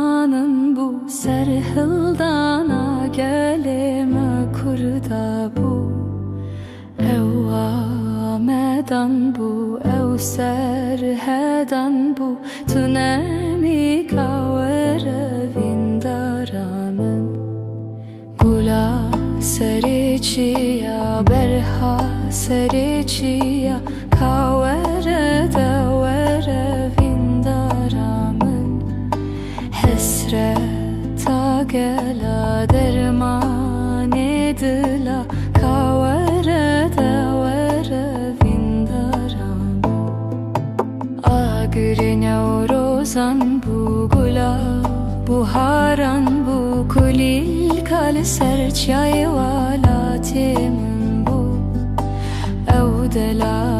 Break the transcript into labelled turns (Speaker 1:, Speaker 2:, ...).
Speaker 1: dermanın bu, serhildana gelime kurda bu. Ev amedan bu, ev serhedan bu, tunemi kavere vindaramın. Gula seriçiya, berha seriçiya, kavere devere vindaramın. Hesreta gela derman edila, kavere devere vindaramın. Agri nevrozan bu, gula buharan bu, kulil kal serçay valatim bu. Ev dela